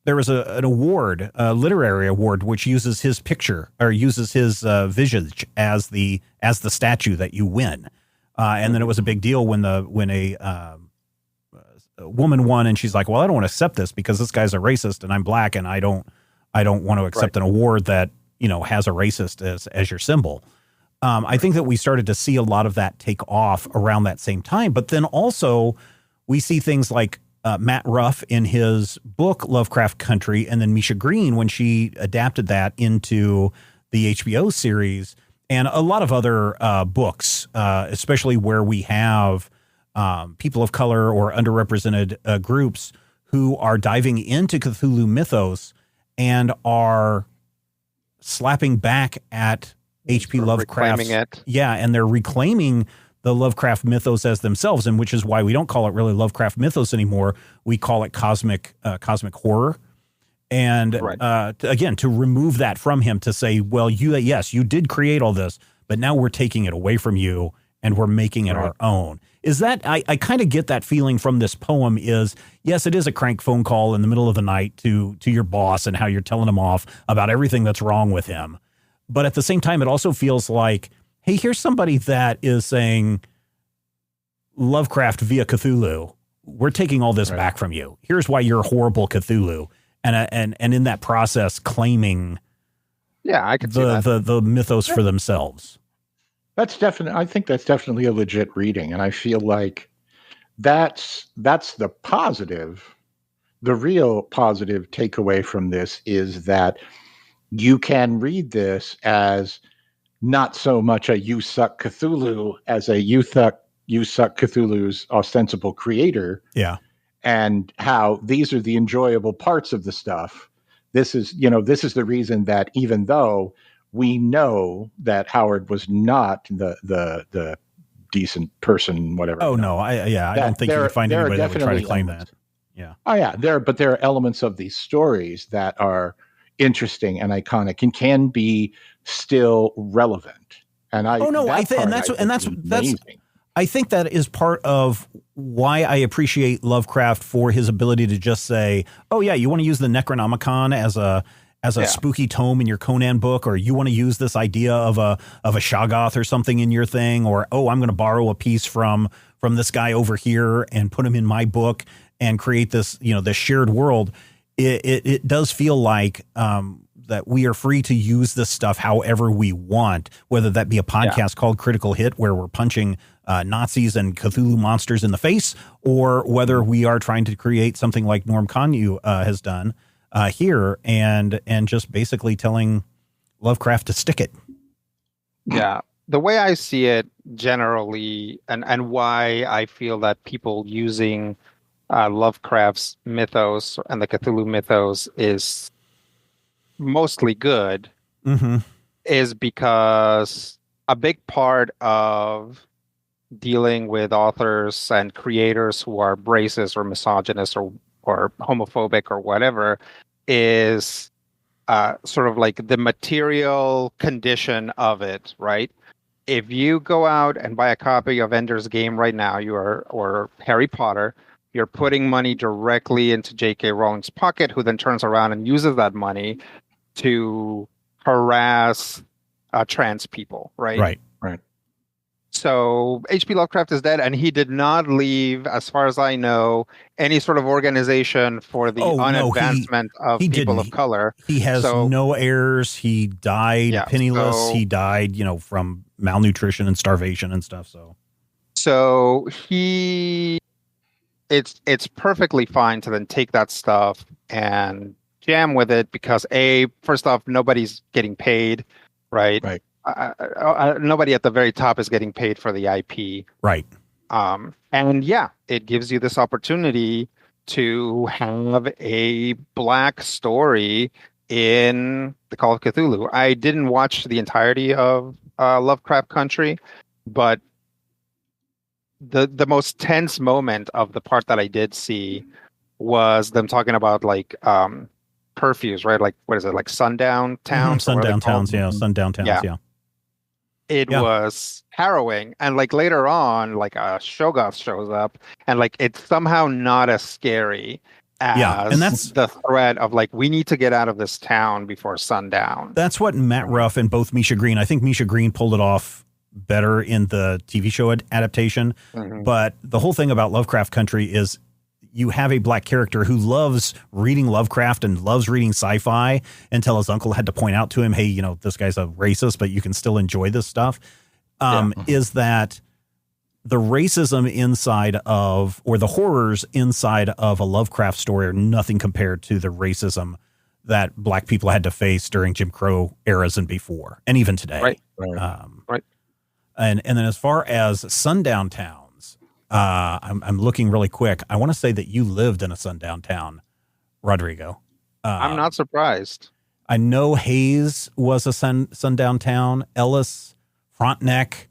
there was an award, a literary award, which uses his picture or uses his visage as the statue that you win. And then it was a big deal when a woman won, and she's like, well, I don't want to accept this because this guy's a racist and I'm black, and I don't want to accept an award that, has a racist as your symbol. I think that we started to see a lot of that take off around that same time. But then also we see things like Matt Ruff in his book Lovecraft Country, and then Misha Green when she adapted that into the HBO series, and a lot of other books, especially where we have people of color or underrepresented groups who are diving into Cthulhu mythos and are slapping back at H.P. Lovecraft's. Yeah, and they're reclaiming the Lovecraft mythos as themselves, and which is why we don't call it really Lovecraft mythos anymore. We call it cosmic horror. And again, to remove that from him, to say, well, you did create all this, but now we're taking it away from you and we're making it our own. Is that, I kind of get that feeling from this poem is, yes, it is a crank phone call in the middle of the night to your boss and how you're telling him off about everything that's wrong with him. But at the same time, it also feels like, hey, here's somebody that is saying Lovecraft via Cthulhu. We're taking all this back from you. Here's why you're horrible Cthulhu. And in that process, claiming I could see that. the mythos for themselves. I think that's definitely a legit reading. And I feel like that's the positive. The real positive takeaway from this is that you can read this as not so much a you suck Cthulhu as a you suck Cthulhu's ostensible creator. Yeah. And how these are the enjoyable parts of the stuff. This is the reason that even though we know that Howard was not the decent person, whatever. Oh no, I don't think you would find anybody that would try to claim that. Yeah. Oh yeah, there are elements of these stories that are interesting and iconic and can be still relevant. And that's I think that is part of why I appreciate Lovecraft for his ability to just say, oh yeah, you want to use the Necronomicon as a spooky tome in your Conan book, or you want to use this idea of a Shoggoth or something in your thing, or, oh, I'm going to borrow a piece from this guy over here and put him in my book and create this, this shared world. It does feel like that we are free to use this stuff however we want, whether that be a podcast called Critical Hit, where we're punching Nazis and Cthulhu monsters in the face, or whether we are trying to create something like Norm Connew has done here, and just basically telling Lovecraft to stick it. Yeah. The way I see it generally, and why I feel that people using Lovecraft's mythos and the Cthulhu mythos is mostly good, is because a big part of dealing with authors and creators who are racist or misogynist or homophobic or whatever is sort of like the material condition of it, right? If you go out and buy a copy of Ender's Game right now, or Harry Potter, you're putting money directly into J.K. Rowling's pocket, who then turns around and uses that money to harass trans people, right? Right. So H.P. Lovecraft is dead, and he did not leave, as far as I know, any sort of organization for the advancement of people of color. He has no heirs. He died penniless. He died, from malnutrition and starvation and stuff. So it's perfectly fine to then take that stuff and jam with it, because first off, nobody's getting paid, right? Right. Nobody at the very top is getting paid for the IP. Right. And it gives you this opportunity to have a black story in the Call of Cthulhu. I didn't watch the entirety of Lovecraft Country, but the most tense moment of the part that I did see was them talking about curfews, right? Like, what is it? Like sundown towns? Sundown towns, yeah. Sundown towns, yeah. It was harrowing. And later on, a Shoggoth shows up, and it's somehow not as scary as and that's the threat of we need to get out of this town before sundown. That's what Matt Ruff and both Misha Green, I think Misha Green pulled it off better in the TV show adaptation. But the whole thing about Lovecraft Country is you have a black character who loves reading Lovecraft and loves reading sci-fi, until his uncle had to point out to him, hey, this guy's a racist, but you can still enjoy this stuff. Is that the racism inside of, or the horrors inside of a Lovecraft story are nothing compared to the racism that Black people had to face during Jim Crow eras and before, and even today. Right. Right. And then as far as sundown towns, I'm looking really quick. I want to say that you lived in a sundown town, Rodrigo. I'm not surprised. I know Hayes was a sundown town. Ellis, Frontenac,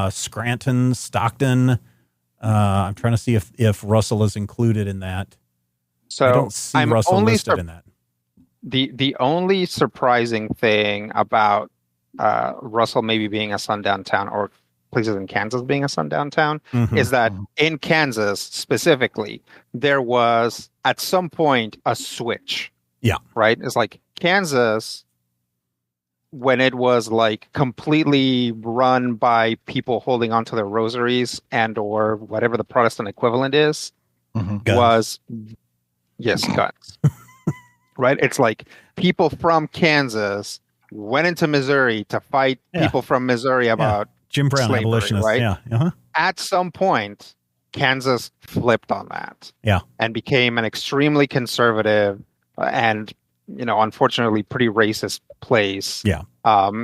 Scranton, Stockton. I'm trying to see if Russell is included in that. So I don't see Russell listed in that. The only surprising thing about Russell maybe being a sundown town, or places in Kansas being a sundown town, is that in Kansas specifically, there was at some point a switch. Yeah. Right? It's like Kansas, when it was like completely run by people holding onto their rosaries and or whatever the Protestant equivalent is, was guns. Right? It's like people from Kansas went into Missouri to fight people from Missouri about Jim Brown slavery, abolitionists. right? Yeah. At some point, Kansas flipped on that. Yeah. And became an extremely conservative and, unfortunately pretty racist place. Yeah.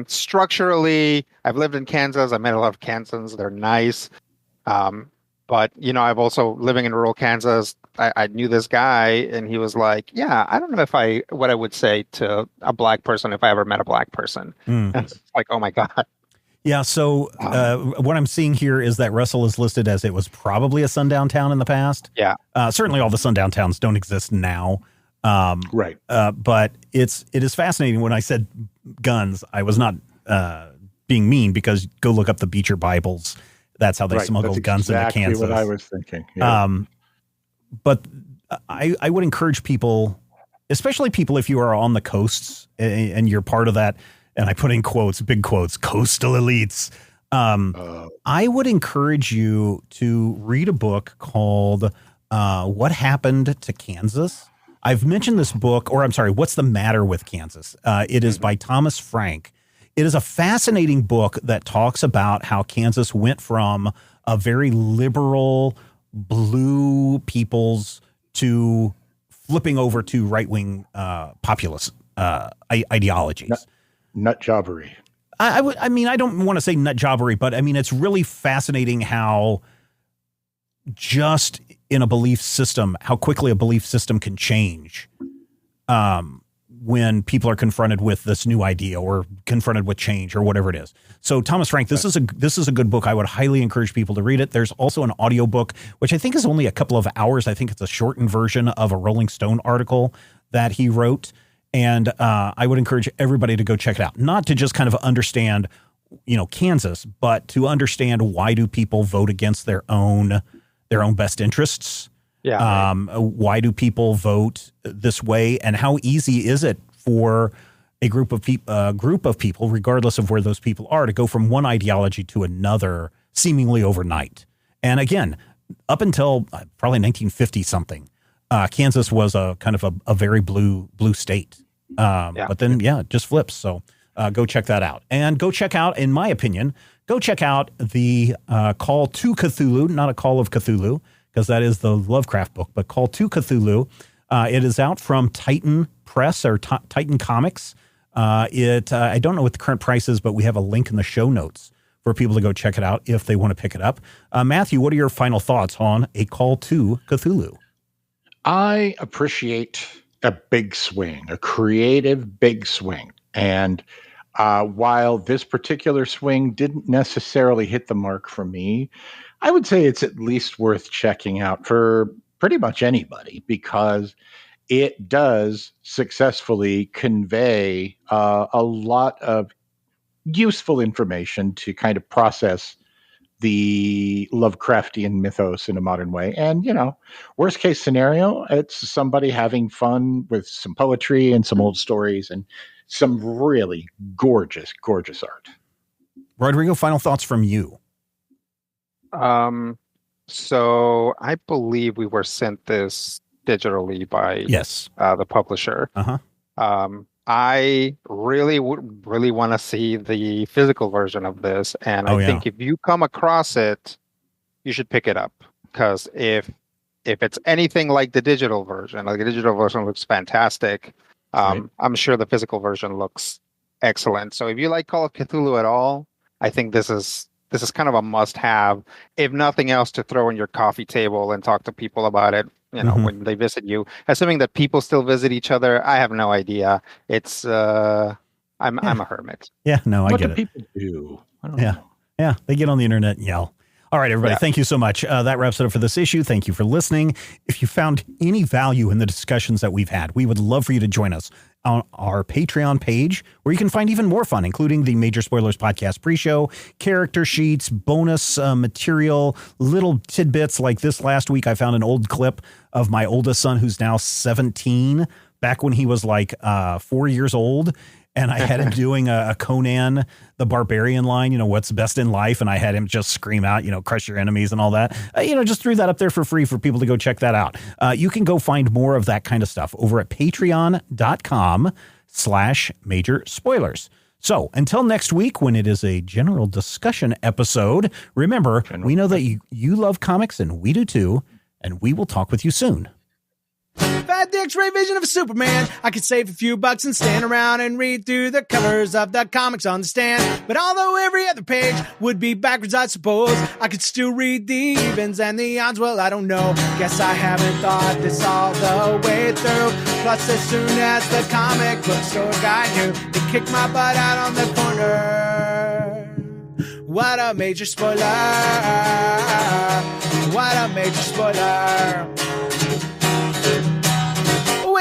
Structurally, I've lived in Kansas. I met a lot of Kansans. They're nice. But, I've also living in rural Kansas. I knew this guy and he was like, yeah, I don't know what I would say to a Black person if I ever met a Black person. And it's like, oh my God. Yeah. So what I'm seeing here is that Russell is listed as it was probably a sundown town in the past. Yeah. Certainly all the sundown towns don't exist now. Right. But it is fascinating. When I said guns, I was not being mean, because go look up the Beecher Bibles. That's how they smuggled guns into Kansas. What I was thinking. Yeah. But I would encourage people, especially people if you are on the coasts and you're part of that, and I put in quotes, big quotes, coastal elites. I would encourage you to read a book called What Happened to Kansas? I've mentioned this book, or I'm sorry, What's the Matter with Kansas? It is by Thomas Frank. It is a fascinating book that talks about how Kansas went from a very liberal blue peoples to flipping over to right-wing populist ideologies. Nut jobbery. I don't want to say nut jobbery, but it's really fascinating how just in a belief system, how quickly a belief system can change when people are confronted with this new idea or confronted with change or whatever it is. So Thomas Frank, this is a good book. I would highly encourage people to read it. There's also an audiobook, which I think is only a couple of hours. I think it's a shortened version of a Rolling Stone article that he wrote. And I would encourage everybody to go check it out. Not to just kind of understand, Kansas, but to understand why do people vote against their own best interests. Yeah. Why do people vote this way, and how easy is it for a group of people, regardless of where those people are, to go from one ideology to another seemingly overnight? And again, up until probably 1950 something, Kansas was a kind of a very blue state. But then, it just flips. So go check that out. And go check out, in my opinion, the Call to Cthulhu, not a Call of Cthulhu, because that is the Lovecraft book, but Call to Cthulhu. It is out from Titan Press or Titan Comics. I don't know what the current price is, but we have a link in the show notes for people to go check it out if they want to pick it up. Matthew, what are your final thoughts on A Call to Cthulhu? I appreciate a big swing, a creative big swing. And while this particular swing didn't necessarily hit the mark for me, I would say it's at least worth checking out for pretty much anybody, because it does successfully convey a lot of useful information to kind of process the Lovecraftian mythos in a modern way. And, worst case scenario, it's somebody having fun with some poetry and some old stories and some really gorgeous, gorgeous art. Rodrigo, final thoughts from you. So I believe we were sent this digitally by the publisher. I really want to see the physical version of this, and I think if you come across it, you should pick it up, because if it's anything like the digital version looks fantastic. Right. I'm sure the physical version looks excellent. So if you like Call of Cthulhu at all, I think this is kind of a must-have, if nothing else, to throw on your coffee table and talk to people about it. When they visit you, assuming that people still visit each other. I have no idea. It's I'm a hermit. Yeah, no, I What get do it. people do? I don't know. Yeah, they get on the internet and yell. All right, everybody, thank you so much. That wraps it up for this issue. Thank you for listening. If you found any value in the discussions that we've had, we would love for you to join us on our Patreon page, where you can find even more fun, including the Major Spoilers Podcast pre-show, character sheets, bonus material, little tidbits like this last week. I found an old clip of my oldest son, who's now 17, back when he was like 4 years old. And I had him doing a Conan the Barbarian line, what's best in life. And I had him just scream out, crush your enemies and all that. Just threw that up there for free for people to go check that out. You can go find more of that kind of stuff over at patreon.com/major spoilers. So until next week, when it is a general discussion episode, remember, we know that you love comics and we do too. And we will talk with you soon. If I had the X-ray vision of a Superman, I could save a few bucks and stand around and read through the covers of the comics on the stand. But although every other page would be backwards, I suppose I could still read the evens and the odds. Well, I don't know. Guess I haven't thought this all the way through. Plus, as soon as the comic book store guy knew, he kicked my butt out on the corner. What a major spoiler. What a major spoiler.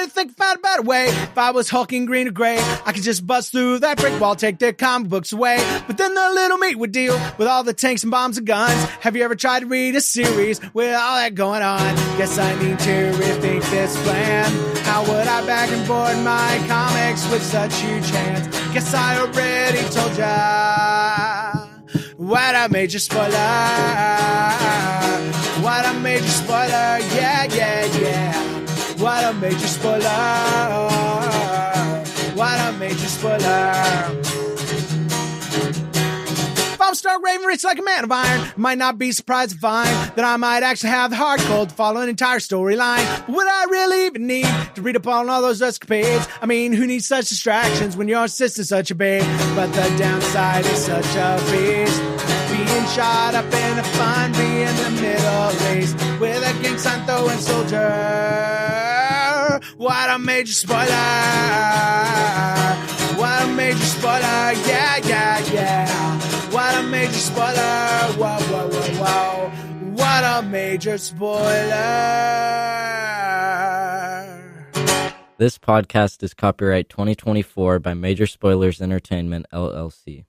Think about a better way. If I was hulking green or gray, I could just bust through that brick wall, take their comic books away. But then the little meat would deal with all the tanks and bombs and guns. Have you ever tried to read a series with all that going on? Guess I need to rethink this plan. How would I bag and board my comics with such huge hands? Guess I already told ya. What a major spoiler. What a major spoiler. Yeah. What a major spoiler. What a major spoiler. If I was Stark Raven, rich like a man of iron, might not be surprised to find that I might actually have the heart cold to follow an entire storyline. Would I really even need to read up on all those escapades? I mean, who needs such distractions when your sister's such a babe? But the downside is such a beast, being shot up in a fun, be in the Middle East with a gang sign throwing soldier. What a major spoiler. What a major spoiler. Yeah. What a major spoiler. Whoa. What a major spoiler. This podcast is copyright 2024 by Major Spoilers Entertainment, LLC.